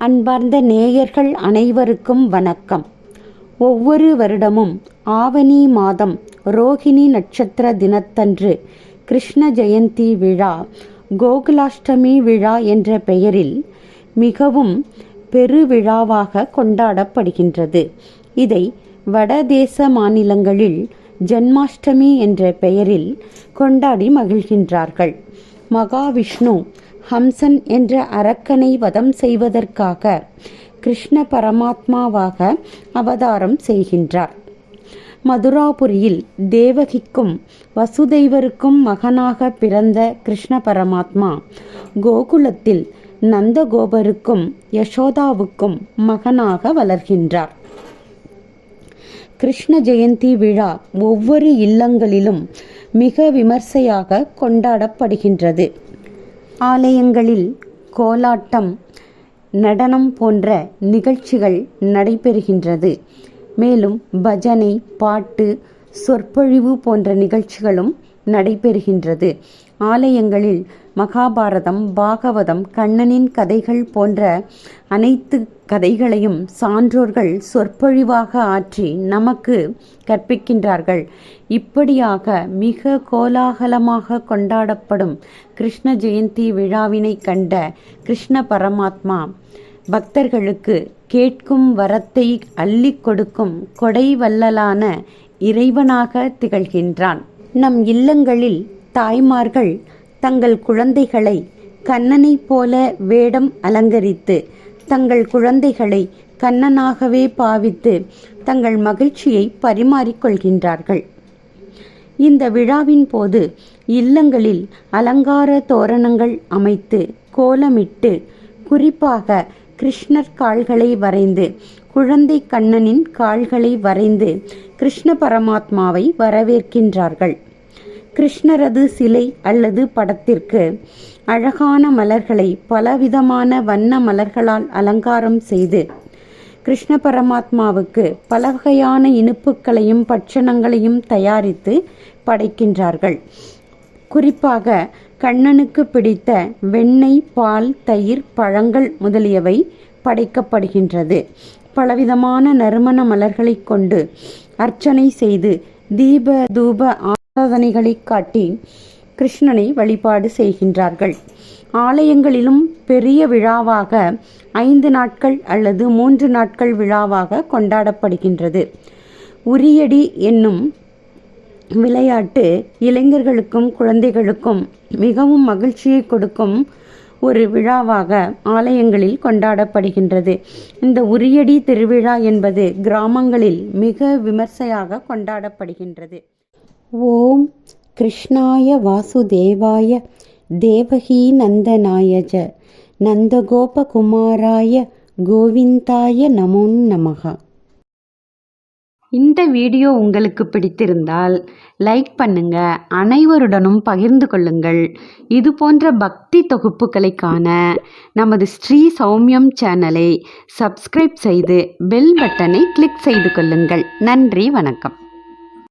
அன்பார்ந்த நேயர்கள் அனைவருக்கும் வணக்கம். ஒவ்வொரு வருடமும் ஆவணி மாதம் ரோகிணி நட்சத்திர தினத்தன்று கிருஷ்ண ஜெயந்தி விழா, கோகுலாஷ்டமி விழா என்ற பெயரில் மிகவும் பெருவிழாவாக கொண்டாடப்படுகின்றது. இதை வடதேச மாநிலங்களில் ஜன்மாஷ்டமி என்ற பெயரில் கொண்டாடி மகிழ்கின்றார்கள். மகாவிஷ்ணு ஹம்சன் என்ற அரக்கனை வதம் செய்வதற்காக கிருஷ்ண பரமாத்மாவாக அவதாரம் செய்கின்றார். மதுராபுரியில் தேவகிக்கும் வசுதேவருக்கும் மகனாக பிறந்த கிருஷ்ண பரமாத்மா கோகுலத்தில் நந்தகோபருக்கும் யசோதாவுக்கும் மகனாக வளர்கின்றார். கிருஷ்ண ஜெயந்தி விழா ஒவ்வொரு இல்லங்களிலும் மிக விமர்சையாக கொண்டாடப்படுகின்றது. ஆலயங்களில் கோலாட்டம், நடனம் போன்ற நிகழ்ச்சிகள் நடைபெறுகின்றது. மேலும் பஜனை, பாட்டு, சொற்பொழிவு போன்ற நிகழ்ச்சிகளும் நடைபெறுகின்றது. ஆலயங்களில் மகாபாரதம், பாகவதம், கண்ணனின் கதைகள் போன்ற அனைத்து கதைகளையும் சான்றோர்கள் சொற்பொழிவாக ஆற்றி நமக்கு கற்பிக்கின்றார்கள். இப்படியாக மிக கோலாகலமாக கொண்டாடப்படும் கிருஷ்ண ஜெயந்தி விழாவினை கண்ட கிருஷ்ண பரமாத்மா பக்தர்களுக்கு கேட்கும் வரத்தை அள்ளி கொடுக்கும் கொடை வள்ளலான இறைவனாக திகழ்கின்றான். நம் இல்லங்களில் தாய்மார்கள் தங்கள் குழந்தைகளை கண்ணனைப் போல வேடம் அலங்கரித்து தங்கள் குழந்தைகளை கண்ணனாகவே பாவித்து தங்கள் மகிழ்ச்சியை பரிமாறிக்கொள்கின்றார்கள். இந்த விழாவின் போது இல்லங்களில் அலங்கார தோரணங்கள் அமைத்து கோலமிட்டு, குறிப்பாக கிருஷ்ணர் கால்களை வரைந்து, குழந்தை கண்ணனின் கால்களை வரைந்து கிருஷ்ண பரமாத்மாவை வரவேற்கின்றார்கள். கிருஷ்ணரது சிலை அல்லது படத்திற்கு அழகான மலர்களை பலவிதமான வண்ண மலர்களால் அலங்காரம் செய்து கிருஷ்ண பரமாத்மாவுக்கு பல வகையான இனிப்புகளையும் பட்சணங்களையும் தயாரித்து படைக்கின்றார்கள். குறிப்பாக கண்ணனுக்கு பிடித்த வெண்ணெய், பால், தயிர், பழங்கள் முதலியவை படைக்கப்படுகின்றது. பலவிதமான நறுமண மலர்களை கொண்டு அர்ச்சனை செய்து தீப தூப ஆராதனைகளை காட்டி கிருஷ்ணனை வழிபாடு செய்கின்றார்கள். ஆலயங்களிலும் பெரிய விழாவாக 5 நாட்கள் அல்லது 3 நாட்கள் விழாவாக கொண்டாடப்படுகின்றது. உரியடி என்னும் விளையாட்டு இளைஞர்களுக்கும் குழந்தைகளுக்கும் மிகவும் மகிழ்ச்சியை கொடுக்கும் ஒரு விழாவாக ஆலயங்களில் கொண்டாடப்படுகின்றது. இந்த உரியடி திருவிழா என்பது கிராமங்களில் மிக விமர்சையாக கொண்டாடப்படுகின்றது. ஓம் கிருஷ்ணாய வாசுதேவாய தேவகி நந்தநாயஜ நந்தகோபகுமாராய கோவிந்தாய நமோ நமஹ. இந்த வீடியோ உங்களுக்கு பிடித்திருந்தால் லைக் பண்ணுங்க, அனைவருடனும் பகிர்ந்து கொள்ளுங்கள். இது போன்ற பக்தி தொகுப்புகளை காண நமது ஸ்ரீ சௌமியம் சேனலை சப்ஸ்கிரைப் செய்து பெல் பட்டனை கிளிக் செய்து கொள்ளுங்கள். நன்றி, வணக்கம்.